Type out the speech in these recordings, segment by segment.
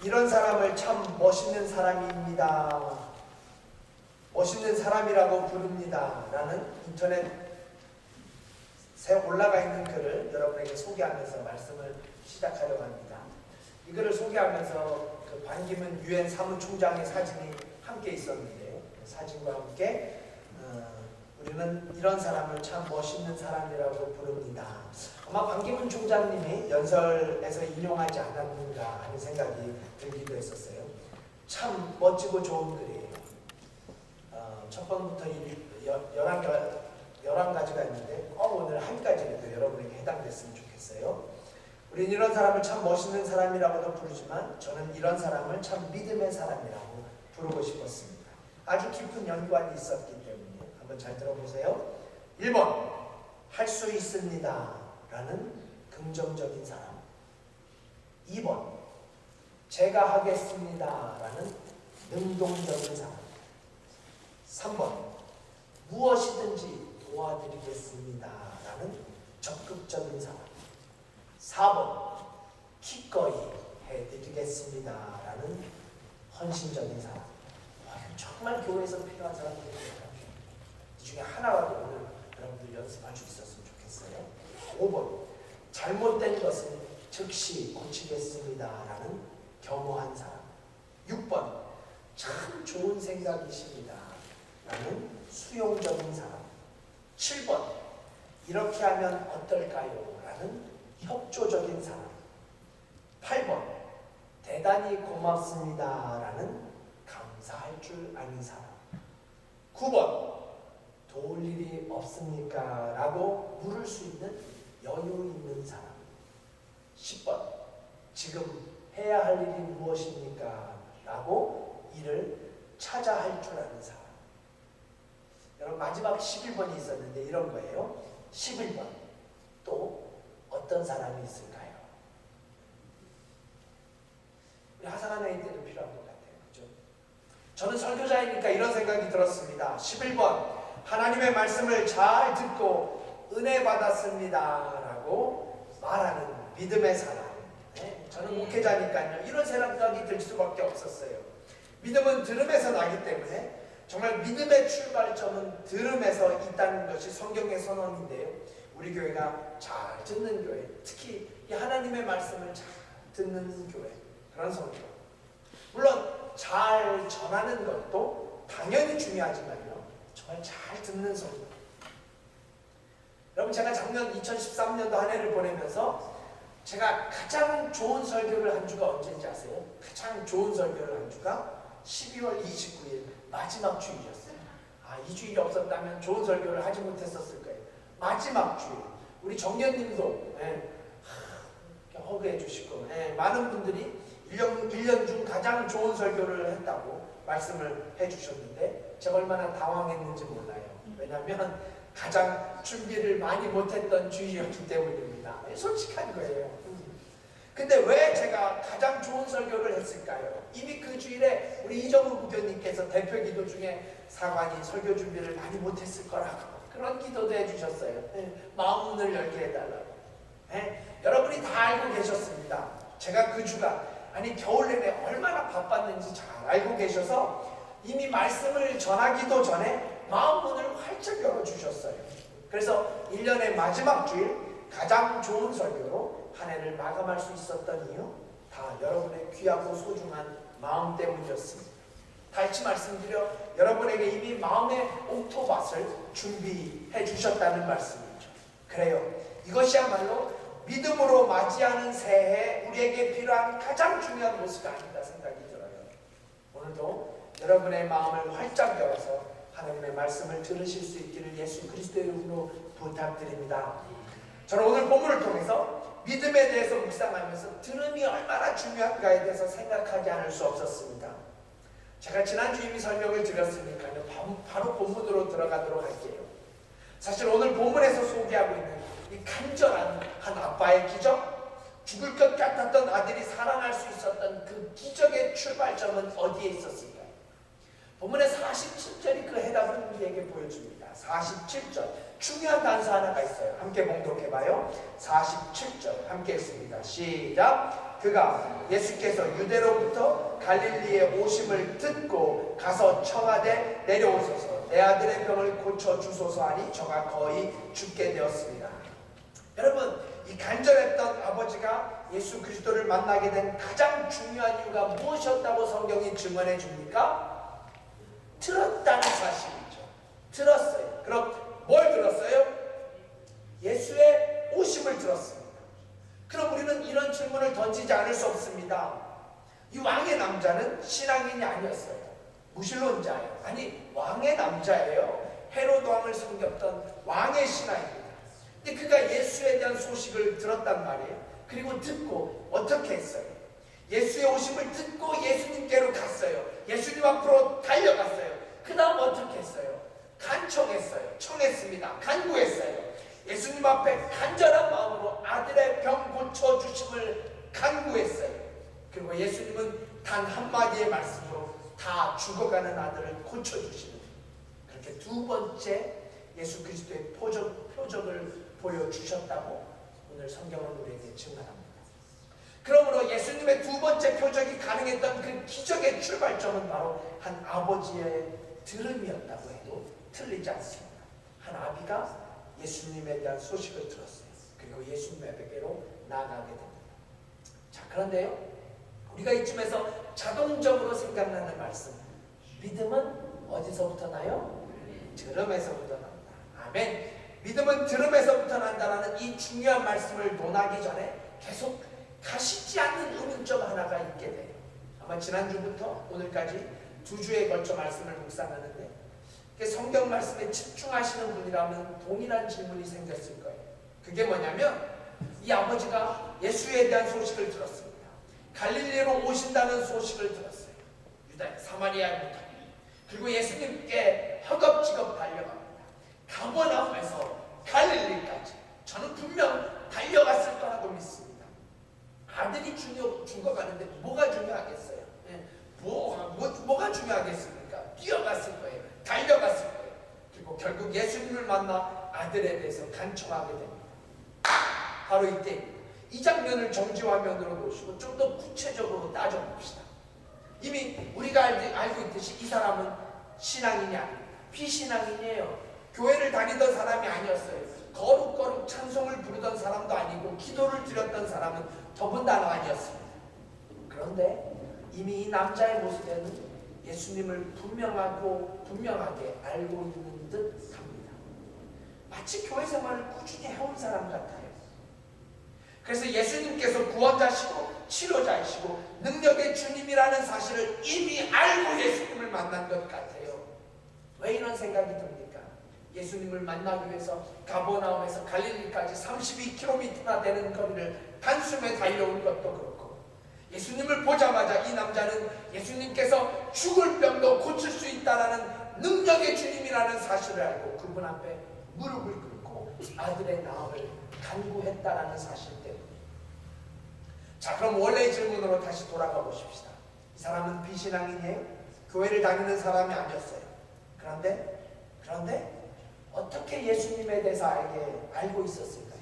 이런 사람을 참 멋있는 사람입니다. 멋있는 사람이라고 부릅니다. 라는 인터넷에 올라가 있는 글을 여러분에게 소개하면서 말씀을 시작하려고 합니다. 이 글을 소개하면서 그 반기문 유엔 사무총장의 사진이 함께 있었는데요. 그 사진과 함께 우리는 이런 사람을 참 멋있는 사람이라고 부릅니다. 아마 반기문 총장님이 연설에서 인용하지 않았는가 하는 생각이 들기도 했었어요. 참 멋지고 좋은 글이에요. 첫 번부터 11가지가 있는데 꼭 오늘 한 가지라도 여러분에게 해당됐으면 좋겠어요. 우린 이런 사람을 참 멋있는 사람이라고도 부르지만 저는 이런 사람을 참 믿음의 사람이라고 부르고 싶었습니다. 아주 깊은 연관이 있었기 때문에 한번 잘 들어보세요. 1번, 할 수 있습니다 라는 긍정적인 사람. 2번, 제가 하겠습니다 라는 능동적인 사람. 3번, 무엇이든지 도와드리겠습니다 라는 적극적인 사람. 4번, 기꺼이 해드리겠습니다 라는 헌신적인 사람. 정말 교회에서 필요한 사람들이에요. 이 중에 하나라도 오늘 여러분들 연습할 수 있었으면 좋겠어요. 5번, 잘못된 것은 즉시 고치겠습니다 라는 겸허한 사람. 6번, 참 좋은 생각이십니다 라는 수용적인 사람. 7번, 이렇게 하면 어떨까요 라는 협조적인 사람. 8번, 대단히 고맙습니다 라는 감사할 줄 아는 사람. 9번, 도울 일이 없습니까? 라고 물을 수 있는 여유 있는 사람. 10번, 지금 해야 할 일이 무엇입니까? 라고 이를 찾아 할 줄 아는 사람. 여러분 마지막 11번이 있었는데 이런 거예요. 11번, 또 어떤 사람이 있을까요? 우리 하상한 회의 때도 필요한 것 같아요. 그렇죠? 저는 설교자이니까 이런 생각이 들었습니다. 11번, 하나님의 말씀을 잘 듣고 은혜 받았습니다 라고 말하는 믿음의 사람. 네? 저는 목회자니까요. 이런 생각이 들 수밖에 없었어요. 믿음은 들음에서 나기 때문에 정말 믿음의 출발점은 들음에서 있다는 것이 성경의 선언인데요. 우리 교회가 잘 듣는 교회, 특히 이 하나님의 말씀을 잘 듣는 교회, 그런 성교. 물론 잘 전하는 것도 당연히 중요하지만요, 정말 잘 듣는 성교. 여러분, 제가 작년 2013년도 한 해를 보내면서 제가 가장 좋은 설교를 한 주가 언제인지 아세요? 가장 좋은 설교를 한 주가 12월 29일 마지막 주일이었어요. 이 주일이 없었다면 좋은 설교를 하지 못했었을 거예요. 마지막 주일. 우리 정년님도 허그해 주시고 많은 분들이 1년 중 가장 좋은 설교를 했다고 말씀을 해주셨는데 제가 얼마나 당황했는지 몰라요. 왜냐하면 가장 준비를 많이 못했던 주일이었기 때문입니다. 솔직한 거예요. 근데 왜 제가 가장 좋은 설교를 했을까요? 이미 그 주일에 우리 이정우 부교님께서 대표 기도 중에 사관이 설교 준비를 많이 못했을 거라고 그런 기도도 해주셨어요. 마음 문을 열게 해달라고. 여러분이 다 알고 계셨습니다. 제가 그 주가 겨울 내내 얼마나 바빴는지 잘 알고 계셔서 이미 말씀을 전하기도 전에 마음 문을 활짝 열어주셨어요. 그래서 1년의 마지막 주일 가장 좋은 설교로 한 해를 마감할 수 있었던 이유, 다 여러분의 귀하고 소중한 마음 때문이었습니다. 다시 말씀드려 여러분에게 이미 마음의 옥토밭을 준비해 주셨다는 말씀이죠. 그래요. 이것이야말로 믿음으로 맞이하는 새해 우리에게 필요한 가장 중요한 모습이 아닌가 생각이 들어요. 오늘도 여러분의 마음을 활짝 열어서 하나님의 말씀을 들으실 수 있기를 예수 그리스도의 이름으로 부탁드립니다. 저는 오늘 본문을 통해서 믿음에 대해서 묵상하면서 들음이 얼마나 중요한가에 대해서 생각하지 않을 수 없었습니다. 제가 지난주 이미 설명을 드렸으니까요. 바로 본문으로 들어가도록 할게요. 사실 오늘 본문에서 소개하고 있는 이 간절한 한 아빠의 기적, 죽을 것 같았던 아들이 살아날 수 있었던 그 기적의 출발점은 어디에 있었을까요? 본문의 47절이 그 해답을 우리에게 보여줍니다. 47절 중요한 단서 하나가 있어요. 함께 봉독해봐요. 47절 함께 했습니다. 시작. 그가 예수께서 유대로부터 갈릴리에 오심을 듣고 가서 청하되 내려오소서 내 아들의 병을 고쳐주소서 하니 저가 거의 죽게 되었습니다. 여러분, 이 간절했던 아버지가 예수 그리스도를 만나게 된 가장 중요한 이유가 무엇이었다고 성경이 증언해 줍니까? 들었다는 사실이죠. 들었어요. 그럼 뭘 들었어요? 예수의 오심을 들었습니다. 그럼 우리는 이런 질문을 던지지 않을 수 없습니다. 이 왕의 남자는 신앙인이 아니었어요. 무신론자예요. 아니, 왕의 남자예요. 헤로드 왕을 섬겼던 왕의 신하입니다. 근데 그가 예수에 대한 소식을 들었단 말이에요. 그리고 듣고 어떻게 했어요? 예수의 오심을 듣고 예수님께로 갔어요. 예수님 앞으로 달려갔어요. 그 다음 어떻게 했어요? 간청했어요. 청했습니다. 간구했어요. 예수님 앞에 간절한 마음으로 아들의 병 고쳐주심을 간구했어요. 그리고 예수님은 단 한마디의 말씀으로 다 죽어가는 아들을 고쳐주시는, 그렇게 두 번째 예수 그리스도의 표적을 보여주셨다고 오늘 성경은 우리에게 증언합니다. 그러므로 예수님의 두 번째 표적이 가능했던 그 기적의 출발점은 바로 한 아버지의 들음이었다고 해도 틀리지 않습니다. 한 아비가 예수님에 대한 소식을 들었어요. 그리고 예수님에게로 나아가게 됩니다. 자, 그런데요, 우리가 이쯤에서 자동적으로 생각나는 말씀, 믿음은 어디서부터 나요? 들음에서부터 납니다. 아멘. 믿음은 들음에서부터 난다라는 이 중요한 말씀을 논하기 전에 계속 가시지 않는 의문점 하나가 있게 돼요. 아마 지난주부터 오늘까지 2주에 걸쳐 말씀을 묵상하는데 성경 말씀에 집중하시는 분이라면 동일한 질문이 생겼을 거예요. 그게 뭐냐면, 이 아버지가 예수에 대한 소식을 들었습니다. 갈릴리로 오신다는 소식을 들었어요. 유다 사마리아부터. 그리고 예수님께 허겁지겁 달려갑니다. 가버나움에서 갈릴리까지 저는 분명 달려갔을 거라고 믿습니다. 아들이 죽어가는데 뭐가 중요하겠어요? 뭐가 중요하겠습니까? 뛰어갔을 거예요. 달려갔을 거예요. 그리고 결국 예수님을 만나 아들에 대해서 간청하게 됩니다. 바로 이때 이 장면을 정지화면으로 놓으시고 좀 더 구체적으로 따져봅시다. 이미 우리가 알고 있듯이 이 사람은 신앙인이 아닙니다. 비신앙인이에요. 교회를 다니던 사람이 아니었어요. 거룩거룩 찬송을 부르던 사람도 아니고 기도를 드렸던 사람은 더군다나 아니었습니다. 그런데 이미 이 남자의 모습에는 예수님을 분명하게 알고 있는 듯 합니다. 마치 교회 생활을 꾸준히 해온 사람 같아요. 그래서 예수님께서 구원자시고 치료자이시고 능력의 주님이라는 사실을 이미 알고 예수님을 만난 것 같아요. 왜 이런 생각이 듭니까? 예수님을 만나기 위해서 가버나움에서 갈릴리까지 32km나 되는 거리를 단숨에 달려온 것도 그렇고, 예수님을 보자마자 이 남자는 예수님께서 죽을 병도 고칠 수 있다라는 능력의 주님이라는 사실을 알고 그분 앞에 무릎을 꿇고 아들의 나음을 간구했다라는 사실 때문에. 자, 그럼 원래의 질문으로 다시 돌아가 보십시다. 이 사람은 비신앙인이에요? 교회를 다니는 사람이 아니었어요. 그런데 어떻게 예수님에 대해서 알고 있었을까요?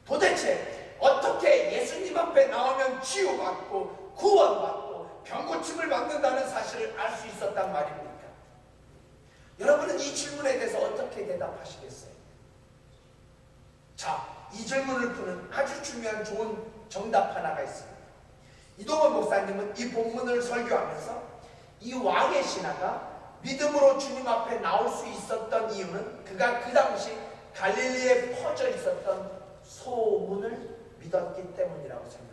도대체 어떻게 예수님 앞에 나오면 치유받고 구원받고 병고침을 받는다는 사실을 알 수 있었단 말입니까? 여러분은 이 질문에 대해서 어떻게 대답하시겠어요? 자, 이 질문을 푸는 아주 중요한 좋은 정답 하나가 있습니다. 이동원 목사님은 이 본문을 설교하면서 이 왕의 신하가 믿음으로 주님 앞에 나올 수 있었던 이유는 그가 그 당시 갈릴리에 퍼져 있었던 소문을 믿었기 때문이라고 설명해요.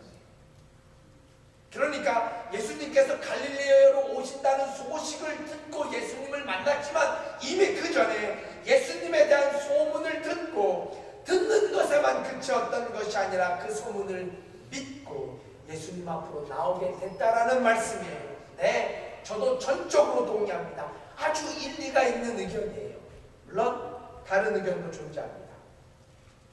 그러니까 예수님께서 갈릴리로 오신다는 소식을 듣고 예수님을 만났지만 이미 그 전에 예수님에 대한 소문을 듣고 듣는 것에만 그쳤던 것이 아니라 그 소문을 믿고 예수님 앞으로 나오게 됐다라는 말씀이에요. 네, 저도 전적으로 동의합니다. 아주 일리가 있는 의견이에요. 물론 다른 의견도 존재합니다.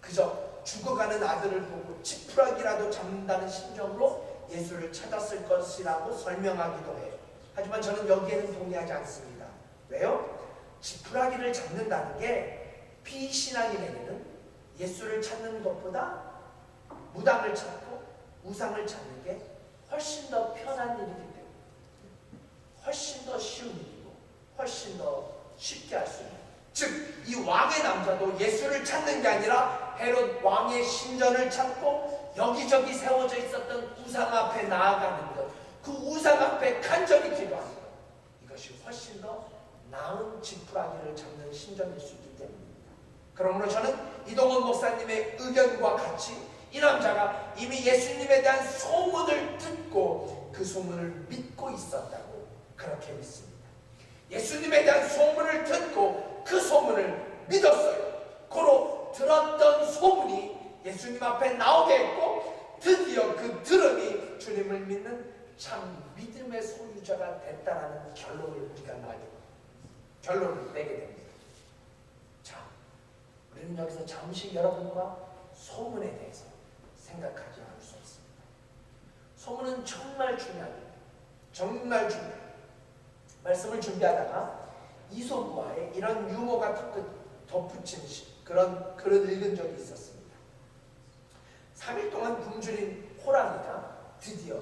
그저 죽어가는 아들을 보고 지푸라기라도 잡는다는 심정으로 예수를 찾았을 것이라고 설명하기도 해요. 하지만 저는 여기에는 동의하지 않습니다. 왜요? 지푸라기를 잡는다는 게 비신앙인에게는 예수를 찾는 것보다 무당을 찾고 우상을 찾는 게 훨씬 더 편한 일이기 때문에, 훨씬 더 쉬운 일이고 훨씬 더 쉽게 할 수 있는, 즉 이 왕의 남자도 예수를 찾는 게 아니라 헤롯 왕의 신전을 찾고 여기저기 세워져 있었던 우상 앞에 나아가는 것, 그 우상 앞에 간절히 기도하는 것, 이것이 훨씬 더 나은 지푸라기를 잡는 신전일 수 있기 때문입니다. 그러므로 저는 이동원 목사님의 의견과 같이 이 남자가 이미 예수님에 대한 소문을 듣고 그 소문을 믿고 있었다고 그렇게 믿습니다. 예수님에 대한 소문을 듣고 그 소문을 믿었어요. 고로 들었던 소문이 예수님 앞에 나오게 했고 드디어 그 들음이 주님을 믿는 참 믿음의 소유자가 됐다라는 결론을 우리가 결론을 내게 됩니다. 자, 우리는 여기서 잠시 여러분과 소문에 대해서 생각하지 않을 수 없습니다. 소문은 정말 중요합니다. 정말 중요해요. 말씀을 준비하다가 이솝우화에 이런 유머가 덧붙인 그런 글을 읽은 적이 있었습니다. 3일 동안 굶주린 호랑이가 드디어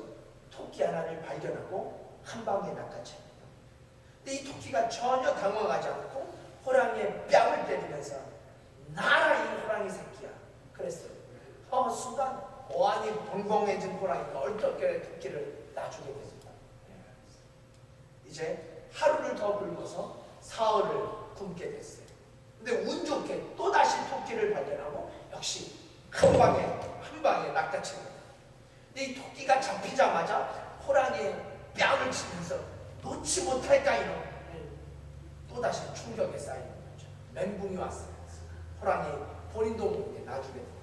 토끼 하나를 발견하고 한 방에 낚아챕니다. 근데 이 토끼가 전혀 당황하지 않고 호랑이의 뺨을 때리면서 나라 이 호랑이 새끼야 그랬어요. 순간 어안이 벙벙해진 호랑이가 얼떨결에 토끼를 놔주게 됩니다. 이제 하루를 더 굶어서 사흘을 굶게 됐어요. 근데 운 좋게 또다시 토끼를 발견하고 역시 한 방에 낚아챕니다. 근데 이 토끼가 잡히자마자 호랑이의 뺨을 치면서 놓지 못할까 이놈, 또다시 충격에 쌓이는 거죠. 멘붕이 왔어요. 호랑이 본인도 모르게 놔주게 됩니다.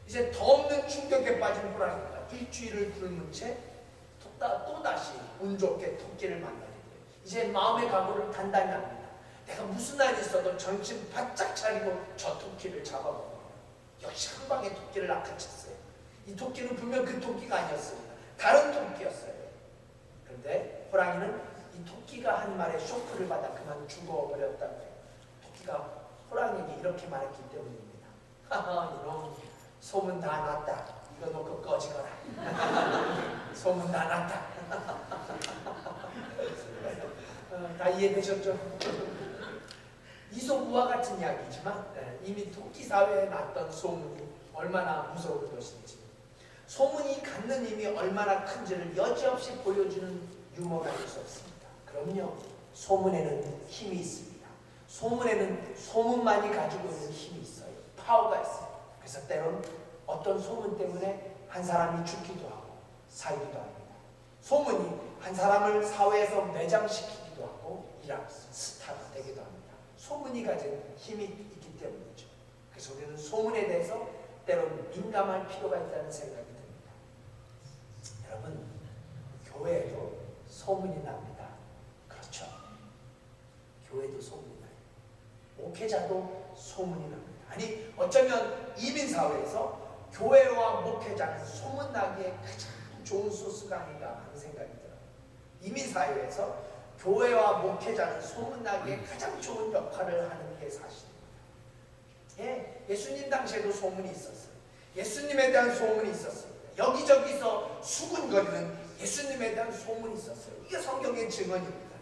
이제 더 없는 충격에 빠진 호랑이가 일주일을 굶은 채 또다시 운 좋게 토끼를 만나게 돼요. 이제 마음의 각오를 단단히 합니다. 내가 무슨 날이 있어도 정신 바짝 차리고 저 토끼를 잡아먹어요. 역시 한 방에 토끼를 낚아챘어요. 이 토끼는 분명 그 토끼가 아니었습니다. 다른 토끼였어요. 그런데 호랑이는 이 토끼가 한 말에 쇼크를 받아 그만 죽어버렸다고 해요. 토끼가 호랑이에게 이렇게 말했기 때문입니다. 하하, 이놈 소문 다 났다. 이거 놓고 꺼지거라. 소문 다 났다. 다 이해되셨죠? 이솝우화 같은 이야기지만 이미 토끼 사회에 났던 소문이 얼마나 무서운 것인지, 소문이 갖는 힘이 얼마나 큰지를 여지없이 보여주는 유머가 될 수 없습니다. 그럼요, 소문에는 힘이 있습니다. 소문에는 소문만이 가지고 있는 힘이 있어요. 파워가 있어요. 그래서 때론 어떤 소문 때문에 한 사람이 죽기도 하고 살기도 합니다. 소문이 한 사람을 사회에서 매장시키기도 하고 스타가 되기도 합니다. 소문이 가진 힘이 있기 때문이죠. 그래서 우리는 소문에 대해서 때론 민감할 필요가 있다는 생각이 듭니다. 여러분, 교회에도 소문이 납니다. 그렇죠. 교회도 소문이 나요. 목회자도 소문이 납니다. 아니, 어쩌면 이민사회에서 교회와 목회자는 소문나기에 가장 좋은 소스가 아닌가 하는 생각이 들어요. 이민사회에서 교회와 목회자는 소문나기에 가장 좋은 역할을 하는 게 사실입니다. 예수님 당시에도 소문이 있었어요. 예수님에 대한 소문이 있었습니다. 여기저기서 수군거리는 예수님에 대한 소문이 있었어요. 이게 성경의 증언입니다.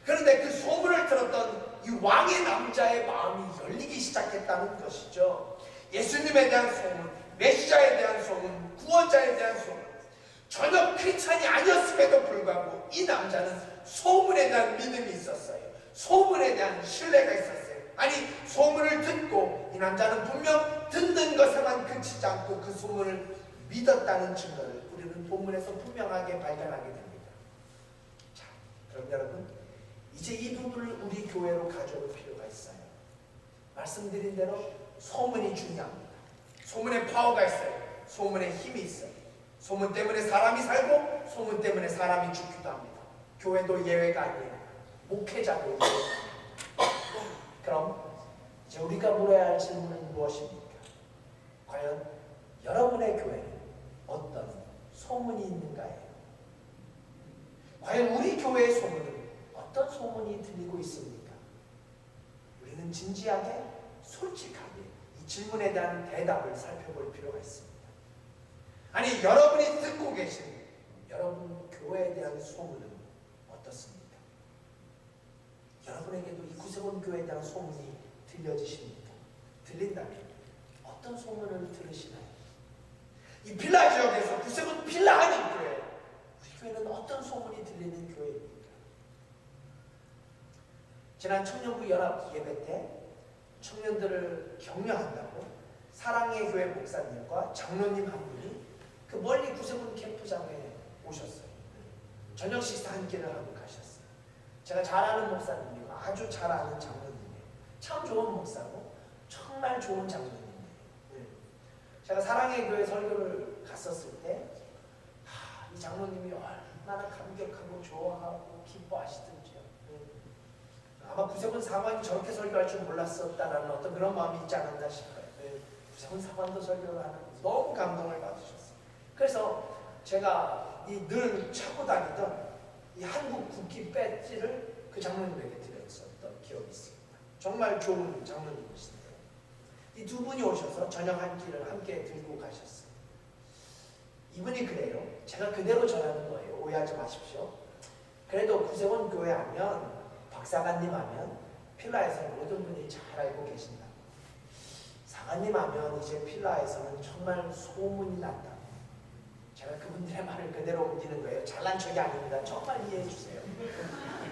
그런데 그 소문을 들었던 이 왕의 남자의 마음이 열리기 시작했다는 것이죠. 예수님에 대한 소문, 메시아에 대한 소문, 구원자에 대한 소문, 전혀 크리스찬이 아니었음에도 불구하고 이 남자는 소문에 대한 믿음이 있었어요. 소문에 대한 신뢰가 있었어요. 아니, 소문을 듣고 이 남자는 분명 듣는 것에만 그치지 않고 그 소문을 믿었다는 증거를 우리는 본문에서 분명하게 발견하게 됩니다. 자, 그럼 여러분, 이제 이 부분을 우리 교회로 가져올 필요가 있어요. 말씀드린 대로 소문이 중요합니다. 소문에 파워가 있어요. 소문에 힘이 있어요. 소문 때문에 사람이 살고 소문 때문에 사람이 죽기도 합니다. 교회도 예외가 아니에요. 목회자도 예외입니다. 그럼 이제 우리가 물어야 할 질문은 무엇입니까? 과연 여러분의 교회는 어떤 소문이 있는가요? 과연 우리 교회의 소문은 어떤 소문이 들리고 있습니까? 우리는 진지하게 솔직하게 이 질문에 대한 대답을 살펴볼 필요가 있습니다. 아니, 여러분이 듣고 계신 여러분 교회에 대한 소문은 어떻습니까? 여러분에게도 이 구세군 교회에 대한 소문이 들려지십니까? 들린다면 어떤 소문을 들으시나요? 이 빌라 지역에서 구세군 빌라 한인교회, 우리 교회는 어떤 소문이 들리는 교회입니까? 지난 청년부 연합 예배 때 청년들을 격려한다고 사랑의 교회 목사님과 장로님 한 분이 그 멀리 구세군 캠프장에 오셨어요. 저녁 식사 한 끼를 하고 가셨어요. 제가 잘 아는 목사님이고 아주 잘 아는 장로님이에요. 참 좋은 목사고 정말 좋은 장로님이에요. 제가 사랑의 교회 설교를 갔었을 때 이 장로님이 얼마나 감격하고 좋아하고 기뻐하시던지요. 아마 구세군 사관이 저렇게 설교할 줄 몰랐었다라는 어떤 그런 마음이 있지 않았나 싶어요. 구세군 사관도 설교를 하는 너무 감동을 받으셨어요. 그래서 제가 늘 차고 다니던 이 한국 국기 배지를 그 장로님에게 드렸었던 기억이 있습니다. 정말 좋은 장로님이신데요. 이 두 분이 오셔서 저녁 한 끼를 함께 들고 가셨어요. 이분이 그래요. 제가 그대로 전하는 거예요. 오해하지 마십시오. 그래도 구세군 교회 하면 박사관님 하면 필라에서 모든 분이 잘 알고 계신다. 사관님 하면 이제 필라에서는 정말 소문이 난다. 제가 그분들의 말을 그대로 옮기는 거예요. 잘난 척이 아닙니다. 정말 이해해 주세요.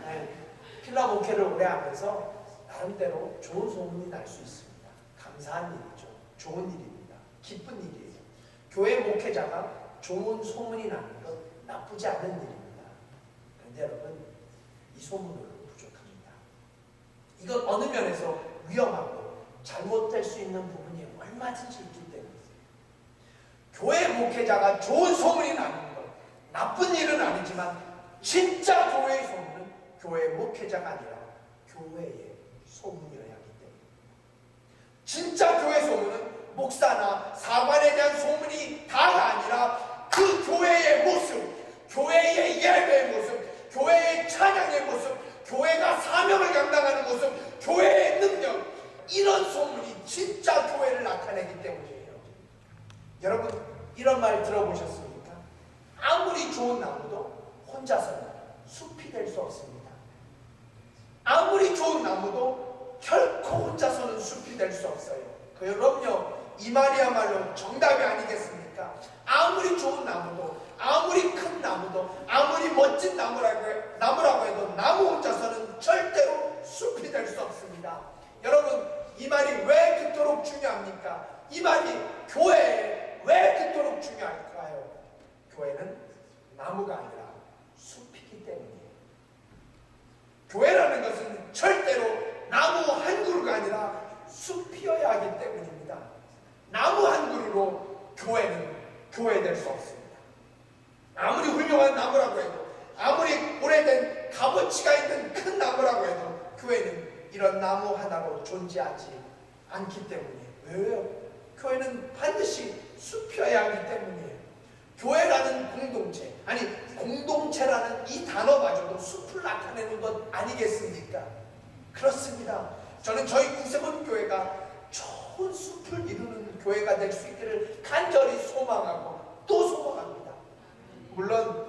네. 필라 목회를 오래 하면서 나름대로 좋은 소문이 날 수 있습니다. 감사한 일이죠. 좋은 일입니다. 기쁜 일이에요. 교회 목회자가 좋은 소문이 나는 것 나쁘지 않은 일입니다. 그런데 여러분, 이 소문으로 부족합니다. 이건 어느 면에서 위험하고 잘못될 수 있는 부분이 얼마든지 있기 때문에 교회 목회자가 좋은 소문이 나는 것 나쁜 일은 아니지만 진짜 교회의 소문은 교회 목회자가 아니라 교회의 소문이어야 하기 때문에 진짜 교회 소문은 목사나 사관에 대한 소문이 다가 아니라 그 교회의 모습, 교회의 예배의 모습, 교회의 찬양의 모습, 교회가 사명을 감당하는 모습, 교회의 능력, 이런 소문이 진짜 교회를 나타내기 때문이에요. 여러분, 이런 말 들어보셨습니까? 아무리 좋은 나무도 혼자서는 숲이 될 수 없습니다. 아무리 좋은 나무도 결코 혼자서는 숲이 될 수 없어요. 그럼요, 이 말이야말로 정답이 아니겠습니까? 아무리 좋은 나무도, 아무리 큰 나무도, 아무리 멋진 나무라고 해도 나무 혼자서는 절대로 숲이 될 수 없습니다. 여러분, 이 말이 왜 그토록 중요합니까? 이 말이 교회에 왜 그토록 중요할까요? 교회는 나무가 아니라 숲이기 때문이에요. 교회라는 것은 절대로 나무 한 그루가 아니라 숲이어야 하기 때문입니다. 나무 한 그루로 교회는 교회될 수 없습니다. 아무리 훌륭한 나무라고 해도, 아무리 오래된 값어치가 있는 큰 나무라고 해도 교회는 이런 나무 하나로 존재하지 않기 때문이에요. 왜요? 교회는 반드시 숲이어야 하기 때문이에요. 교회라는 공동체, 아니 공동체라는 이 단어마저도 숲을 나타내는 것 아니겠습니까? 그렇습니다. 저는 저희 구세군 교회가 좋은 숲을 이루는 교회가 될 수 있기를 간절히 소망하고 또 소망합니다. 물론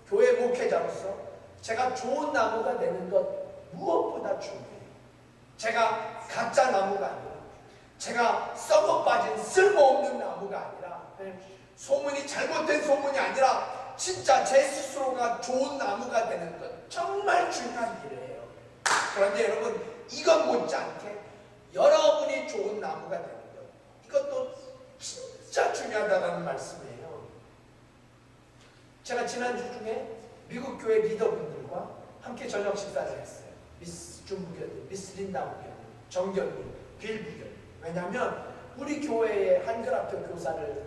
교회 목회자로서 제가 좋은 나무가 되는 것 무엇보다 중요해요. 제가 가짜 나무가 아니라, 제가 썩어 빠진 쓸모없는 나무가 아니라, 소문이 잘못된 소문이 아니라 진짜 제 스스로가 좋은 나무가 되는 것 정말 중요한 일이에요. 그런데 여러분, 이것 못지않게 여러분이 좋은 나무가 되는 것, 이것도 진짜 중요하다는 말씀이에요. 제가 지난주 중에 미국 교회 리더분들과 함께 저녁 식사를 했어요. 미스 중부교들, 미스 린다 부교들, 정교님, 빌 부교들. 왜냐하면 우리 교회의 한글학교 교사를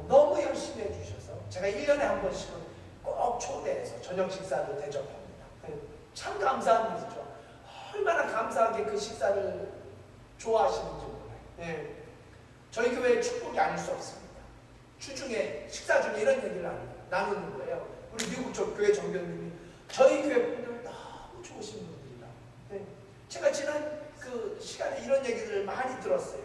너무 열심히 해주셔서 제가 1년에 한 번씩은 꼭 초대해서 저녁 식사를 대접합니다. 참 감사한 일이죠. 얼마나 감사하게 그 식사를 좋아하시는지 몰라요. 네. 저희 교회의 축복이 아닐 수 없습니다. 주중에 식사 중에 이런 얘기를 나누는 거예요. 우리 미국 쪽 교회 정교님이 저희 교회 분들 너무 좋으신 분들이라. 네. 제가 지난 그 시간에 이런 얘기들을 많이 들었어요.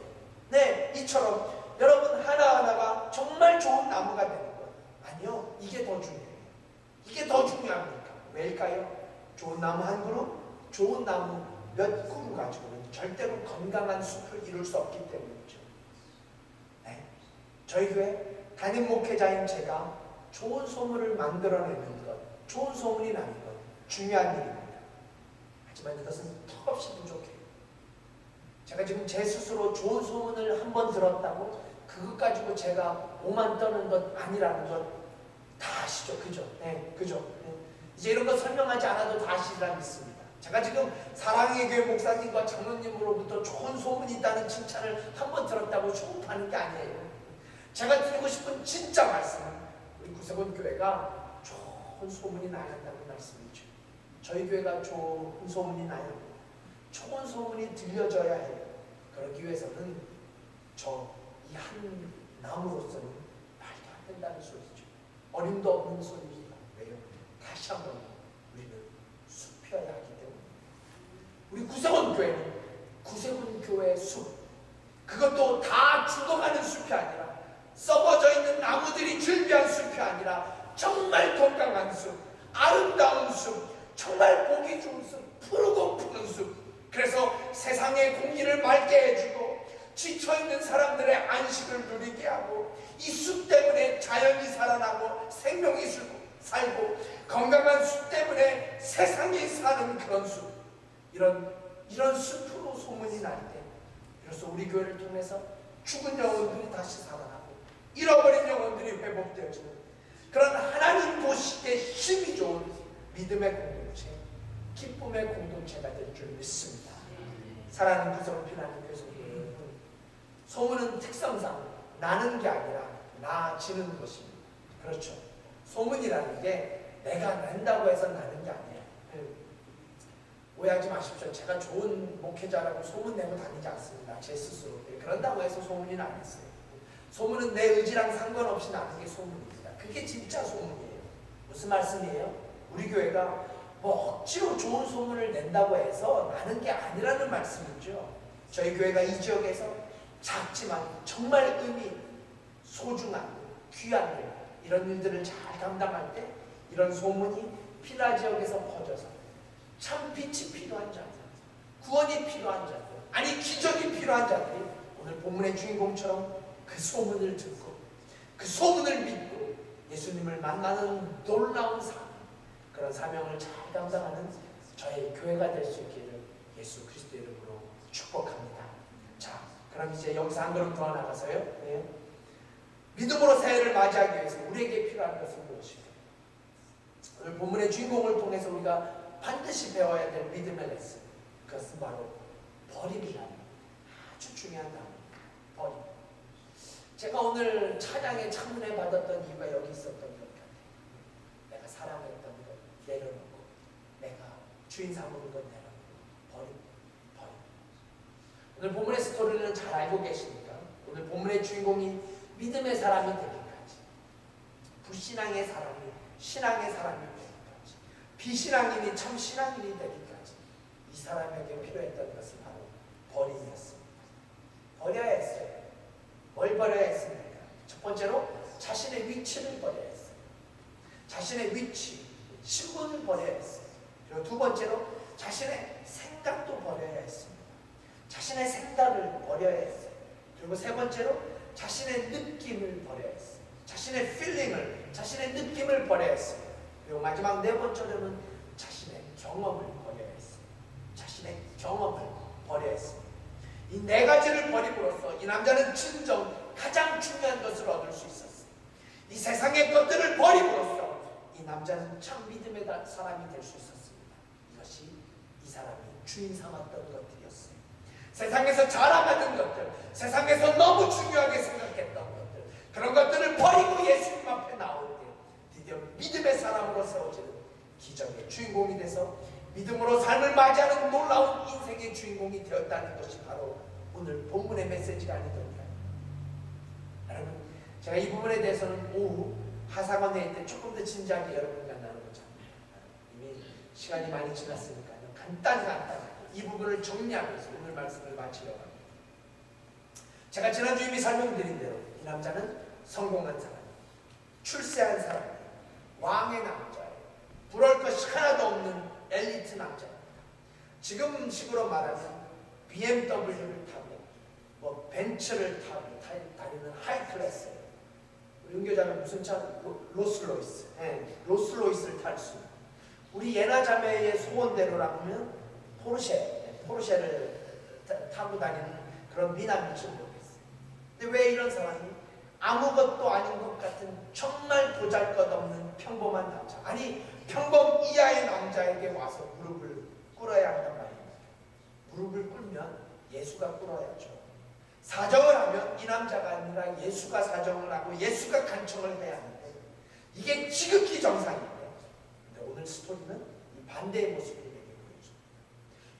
네, 이처럼 여러분 하나하나가 정말 좋은 나무가 되는 것. 아니요, 이게 더 중요해요. 이게 더 중요합니까? 왜일까요? 좋은 나무 한 그루, 좋은 나무 몇 그루 가지고는 절대로 건강한 숲을 이룰 수 없기 때문이죠. 네. 저희 교회 담임 목회자인 제가 좋은 소문을 만들어내는 것, 좋은 소문이 나는 것, 중요한 일입니다. 하지만 이것은 턱없이 부족해요. 제가 지금 제 스스로 좋은 소문을 한 번 들었다고 그것 가지고 제가 오만 떠는 것 아니라는 것 다 아시죠? 그죠? 네, 그죠? 네. 이제 이런 거 설명하지 않아도 다 아시리라 믿습니다. 제가 지금 사랑의 교회 목사님과 장로님으로부터 좋은 소문이 있다는 칭찬을 한 번 들었다고 흉파는 게 아니에요. 제가 드리고 싶은 진짜 말씀은 우리 구세군 교회가 좋은 소문이 나야 한다는 말씀이죠. 저희 교회가 좋은 소문이 나야 하고 좋은 소문이 들려져야 해요. 그러기 위해서는 저 이 한 나무로서는 말도 안 된다는 소리죠. 어림도 없는 소리입니다. 왜요? 다시 한번 우리는 숲이어야 하기 때문에 우리 구세군 교회는 구세군 교회의 숲, 그것도 다 죽어가는 숲이 아니라 썩어져 있는 나무들이 즐비한 숲이 아니라 정말 건강한 숲, 아름다운 숲, 정말 보기 좋은 숲, 푸르고 푸른 숲. 그래서 세상의 공기를 맑게 해주고 지쳐있는 사람들의 안식을 누리게 하고 이 숲 때문에 자연이 살아나고 생명이 살고 건강한 숲 때문에 세상이 사는 그런 숲, 이런 숲으로 소문이 날 때 그래서 우리 교회를 통해서 죽은 영혼들이 다시 살아나고 잃어버린 영혼들이 회복되어지는 그런 하나님 보시기에 힘이 좋은 믿음의 공동체, 기쁨의 공동체가 될 줄 믿습니다. 사랑하는 구세군 피난민 교회는 소문은 특성상 나는 게 아니라 나아지는 것입니다. 그렇죠. 소문이라는 게 내가 낸다고 해서 나는 게 아니에요. 오해하지 마십시오. 제가 좋은 목회자라고 소문내고 다니지 않습니다. 제 스스로. 그런다고 해서 소문이 나겠어요. 소문은 내 의지랑 상관없이 나는 게 소문입니다. 그게 진짜 소문이에요. 무슨 말씀이에요? 우리 교회가 뭐 억지로 좋은 소문을 낸다고 해서 나는 게 아니라는 말씀이죠. 저희 교회가 이 지역에서 작지만 정말 의미 소중한 귀한 일, 이런 일들을 잘 감당할 때 이런 소문이 피라 지역에서 퍼져서 참 빛이 필요한 자들, 구원이 필요한 자들, 아니 기적이 필요한 자들이 오늘 본문의 주인공처럼 그 소문을 듣고 그 소문을 믿고 예수님을 만나는 놀라운 삶, 그런 사명을 잘 감당하는 저의 교회가 될 수 있기를 예수 그리스도의 이름으로 축복합니다. 자, 그럼 이제 여기서 한 걸음 더 나가서요. 네. 믿음으로 새해를 맞이하기 위해서 우리에게 필요한 것은 무엇일까요? 오늘 본문의 주인공을 통해서 우리가 반드시 배워야 될 믿음의 레슨, 그것은 바로 버림이라는 아주 중요한 단어입니다. 버림. 제가 오늘 찬양의 창문에 받았던 이유가 여기 있었던 것 같아요. 내가 사랑했던 것 내려놓고, 내가 주인 삼은 것 내려놓고, 버림. 오늘 본문의 스토리는 잘 알고 계시니까 오늘 본문의 주인공이 믿음의 사람이 되기까지, 불신앙의 사람이 신앙의 사람이 되기까지, 비신앙인이 참 신앙인이 되기까지 이 사람에게 필요했던 것은 바로 버림이었습니다. 버려야 했어요. 뭘 버려야 했습니까? 첫 번째로 자신의 위치를 버려야 했어요. 자신의 위치, 신분을 버려야 했어요. 그리고 두 번째로 자신의 생각도 버려야 했습니다. 자신의 생각을 버려야 했어요. 그리고 세 번째로 자신의 느낌을 버려야 했어요. 자신의 feeling을, 자신의 느낌을 버려야 했어요. 그리고 마지막 네 번째로는 자신의 경험을 버려야 했어요. 자신의 경험을 버려야 했어요. 이 네 가지를 버림으로써 이 남자는 진정 가장 중요한 것을 얻을 수 있었어요. 이 세상의 것들을 버림으로써 이 남자는 참 믿음의 사람이 될 수 있었습니다. 이것이 이 사람이 주인 삼았던 것들이었어요. 세상에서 자랑하는 것들, 세상에서 너무 중요하게 생각했던 것들, 그런 것들을 버리고 예수님 앞에 나올 때 드디어 믿음의 사람으로 세워지는 기적의 주인공이 돼서 믿음으로 삶을 맞이하는 놀라운 인생의 주인공이 되었다는 것이 바로 오늘 본문의 메시지가 아니던가요? 여러분, 제가 이 부분에 대해서는 오후 하사관 회의 때 조금 더 진지하게 여러분과 나누고자 합니다. 이미 시간이 많이 지났으니까요. 간단하게 이 부분을 정리하면서 오늘 말씀을 마치려고 합니다. 제가 지난주 이미 설명드린 대로 이 남자는 성공한 사람, 출세한 사람이에요. 왕의 남자예요. 부러울 것이 하나도 없는 엘리트 남자예요. 지금 식으로 말하면 BMW를 타고 뭐 벤츠를 타고 다니는 하이클래스예요. 우리 윤교자는 무슨 차? 로스로이스. 로스로이스를 탈 수 있는. 우리 예나 자매의 소원대로라면 포르쉐를 타고 다니는 그런 미남일지 모르겠어요. 근데 왜 이런 사람이 아무것도 아닌 것 같은 정말 보잘것없는 평범한 남자, 아니 평범 이하의 남자에게 와서 무릎을 꿇어야 한단 말입니다. 무릎을 꿇으면 예수가 꿇어야죠. 사정을 하면 이 남자가 아니라 예수가 사정을 하고 예수가 간청을 해야 하는데 이게 지극히 정상인데, 근데 오늘 스토리는 이 반대의 모습을 우리에게 보여줍니다.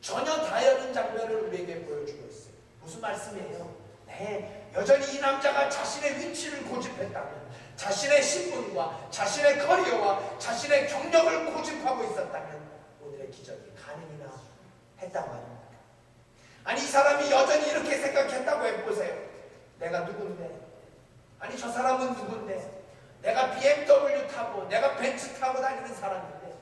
전혀 다른 장면을 우리에게 보여주고 있어요. 무슨 말씀이에요? 네, 여전히 이 남자가 자신의 위치를 고집했다면, 자신의 신분과 자신의 커리어와 자신의 경력을 고집하고 있었다면 오늘의 기적이 가능이나 했단 말입니다. 아니 이 사람이 여전히 이렇게 생각했다고 해보세요. 내가 누군데? 아니 저 사람은 누군데? 내가 BMW 타고 내가 벤츠 타고 다니는 사람인데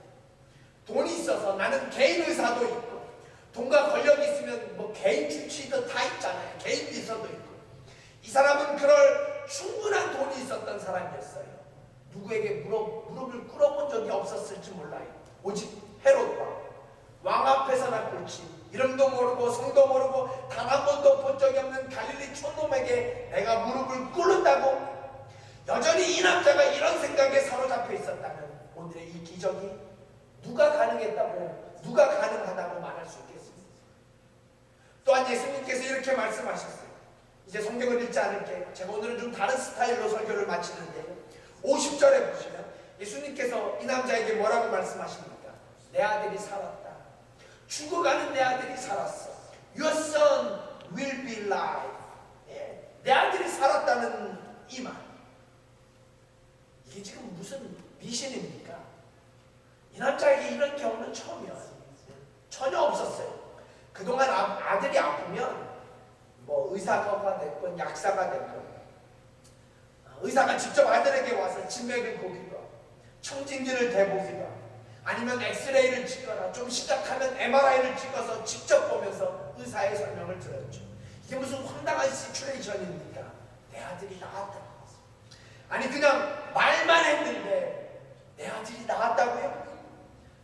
돈이 있어서 나는 개인 의사도 있고 돈과 권력이 있으면 뭐 개인 주치의도 다 있잖아요. 개인 비서도 있고. 이 사람은 그럴 충분한 돈이 있었던 사람이었어요. 누구에게 무릎을 꿇어본 적이 없었을지 몰라요. 오직 헤롯 왕 앞에서나 꿇지, 이름도 모르고 성도 모르고 단 한 번도 본 적이 없는 갈릴리 촌놈에게 내가 무릎을 꿇는다고? 여전히 이 남자가 이런 생각에 사로잡혀 있었다면 오늘의 이 기적이 누가 가능했다고, 누가 가능하다고 말할 수 있겠습니까? 또한 예수님께서 이렇게 말씀하셨어요. 이제 성경을 읽지 않을게. 제가 오늘은 좀 다른 스타일로 설교를 마치는데 50절에 보시면 예수님께서 이 남자에게 뭐라고 말씀하십니까? 내 아들이 살았다. 죽어가는 내 아들이 살았어. Your son will be alive. 내 아들이 살았다는 이 말. 이게 지금 무슨 미신입니까? 이 남자에게 이런 경우는 처음이었어요. 전혀 없었어요. 그동안 아들이 아프면 뭐 의사가 됐건 약사가 됐건 의사가 직접 아들에게 와서 진맥을 보기도 하고 청진기를 대보기도 하고 아니면 엑스레이를 찍거나 좀 심각하면 MRI를 찍어서 직접 보면서 의사의 설명을 들었죠. 이게 무슨 황당한 시츄에이션입니까? 내 아들이 나았다. 아니 그냥 말만 했는데 내 아들이 나았다고요?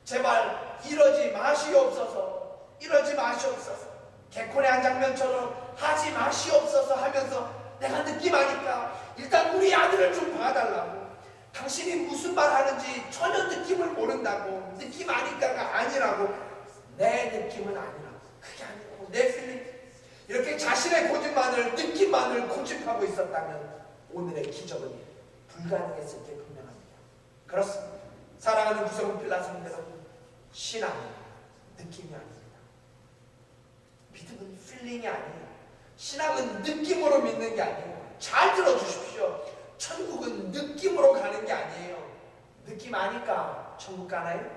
제발 이러지 마시옵소서. 이러지 마시옵소서. 개콘의 한 장면처럼 하지 마시옵소서 하면서 내가 느낌하니까 일단 우리 아들을 좀 봐달라고. 당신이 무슨 말 하는지 전혀 느낌을 모른다고. 느낌 아니까가 아니라고. 내 느낌은 아니라고. 그게 아니고 내 필링. 이렇게 자신의 고집만을, 느낌만을 고집하고 있었다면 오늘의 기적은 불가능했을 게 분명합니다. 그렇습니다. 사랑하는 구성은 필라스님 여러분, 신앙은 느낌이 아닙니다. 믿음은 필링이 아니에요. 신앙은 느낌으로 믿는 게 아니에요. 잘 들어주십시오. 천국은 느낌으로 가는 게 아니에요. 느낌 아니까 천국 가나요?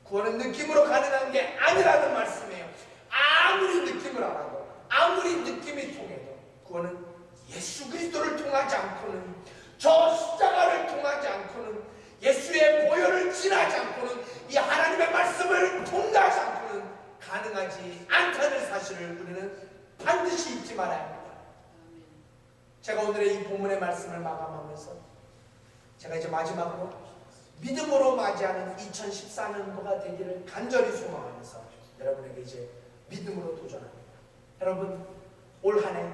구원은 느낌으로 가능한 게 아니라는 말씀이에요. 아무리 느낌을 알아도, 아무리 느낌이 통해도 구원은 예수 그리스도를 통하지 않고는, 저 십자가를 통하지 않고는, 예수의 보혈을 지나지 않고는, 이 하나님의 말씀을 통과하지 않고는 가능하지 않다는 사실을 우리는 반드시 잊지 말아야 합니다. 제가 오늘의 이 본문의 말씀을 마감하면서 제가 이제 마지막으로 믿음으로 맞이하는 2014년도가 되기를 간절히 소망하면서 여러분에게 이제 믿음으로 도전합니다. 여러분 올 한 해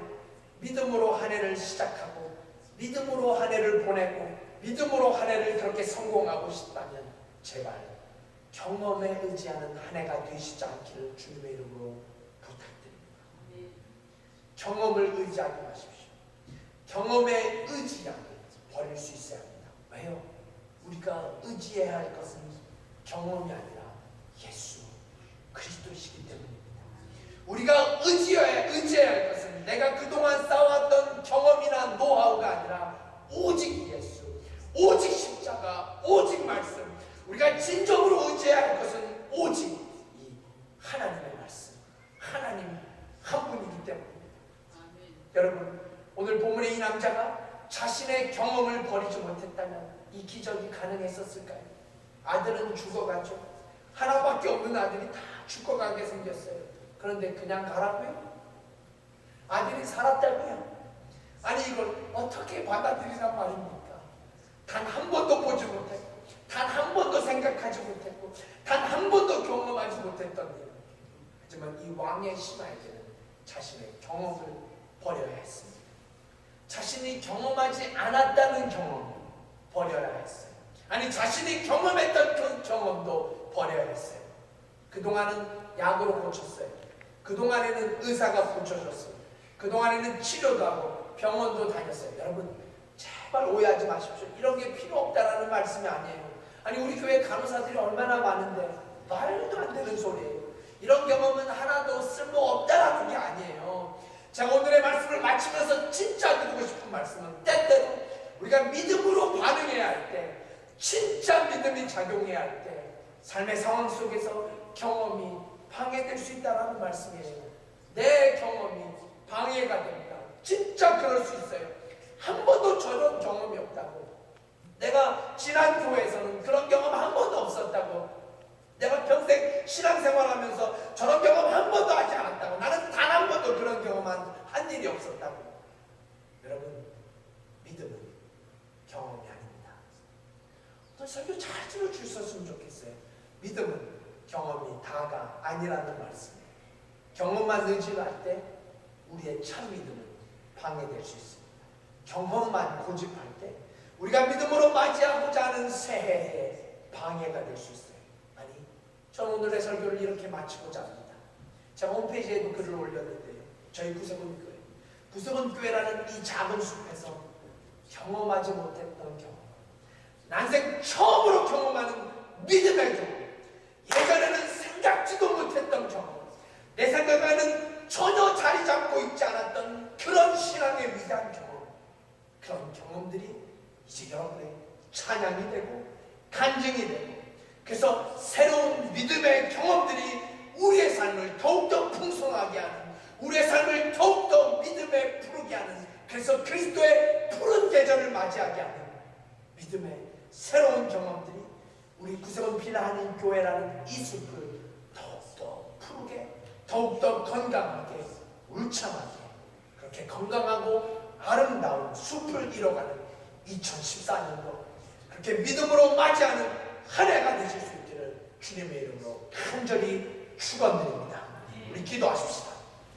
믿음으로 한 해를 시작하고 믿음으로 한 해를 보내고 믿음으로 한 해를 그렇게 성공하고 싶다면 제발 경험에 의지하는 한 해가 되시지 않기를 주님의 이름으로 부탁드립니다. 경험을 의지하지 마십시오. 경험에 의지하고 버릴 수 있어야 합니다. 왜요? 우리가 의지해야 할 것은 경험이 아니라 예수 그리스도이시기 때문입니다. 우리가 의지해야 할 것은 내가 그동안 쌓아왔던 경험이나 노하우가 아니라 오직 예수, 오직 십자가, 오직 말씀. 우리가 진정으로 의지해야 할 것은 오직 이 하나님의 말씀, 하나님 한 분이기 때문입니다. 여러분, 오늘 본문의 이 남자가 자신의 경험을 버리지 못했다면 이 기적이 가능했었을까요? 아들은 죽어가죠. 하나밖에 없는 아들이 다 죽어가게 생겼어요. 그런데 그냥 가라고요? 아들이 살았다고요? 아니 이걸 어떻게 받아들이란 말입니까? 단 한 번도 보지 못했고, 단 한 번도 생각하지 못했고, 단 한 번도 경험하지 못했던 일. 하지만 이 왕의 시마에게는 자신의 경험을 버려야 했습니다. 자신이 경험하지 않았다는 경험을 버려야 했어요. 아니 자신이 경험했던 그 경험도 버려야 했어요. 그동안은 약으로 고쳤어요. 그동안에는 의사가 고쳐줬어요. 그동안에는 치료도 하고 병원도 다녔어요. 여러분 제발 오해하지 마십시오. 이런 게 필요 없다라는 말씀이 아니에요. 아니 우리 교회 간호사들이 얼마나 많은데 말도 안 되는 소리예요. 이런 경험은 하나도 쓸모없다라는 게 아니에요. 제가 오늘의 말씀을 마치면서 진짜 드리고 싶은 말씀은 때때로 우리가 믿음으로 반응해야 할 때, 진짜 믿음이 작용해야 할 때 삶의 상황 속에서 경험이 방해될 수 있다는 말씀이에요. 내 경험이 방해가 됩니다. 진짜 그럴 수 있어요. 한 번도 저런 경험이 없다고, 내가 지난 교회에서는 그런 경험 한 번도 없었다고, 내가 평생 신앙생활하면서 저런 경험 한 번도 하지 않았다고, 나는 단 한 번도 그런 경험한 일이 없었다고. 여러분, 믿음은 경험이 아닙니다. 오늘 설교 잘 들어주셨으면 좋겠어요. 믿음은 경험이 다가 아니라는 말씀이에요. 경험만 의지할 때 우리의 참 믿음은 방해될 수 있습니다. 경험만 고집할 때 우리가 믿음으로 맞이하고자 하는 새해에 방해가 될 수 있어요. 아니, 저는 오늘의 설교를 이렇게 마치고자 합니다. 제가 홈페이지에도 글을 올렸는데요. 저희 구석원교회라는 이 작은 숲에서 경험하지 못했던 경험, 난생 처음으로 경험하는 믿음의 경험, 예전에는 생각지도 못했던 경험, 내 생각에는 전혀 자리 잡고 있지 않았던 그런 신앙의 위대한 경험, 그런 경험들이 이제 여러분의 찬양이 되고 간증이 되고, 그래서 새로운 믿음의 경험들이 우리의 삶을 더욱더 풍성하게 하는, 우리의 삶을 더욱더 믿음에 푸르게 하는, 그래서 그리스도의 푸른 계절을 맞이하게 하는 믿음의 새로운 경험들이 우리 구세원 필라하는 교회라는 이 숲을 더욱더 푸르게, 더욱더 건강하게, 울창하게, 그렇게 건강하고 아름다운 숲을 이뤄가는 2014년도 그렇게 믿음으로 맞이하는 한 해가 되실 수 있기를 주님의 이름으로 간절히 축원드립니다. 우리 기도하십시다.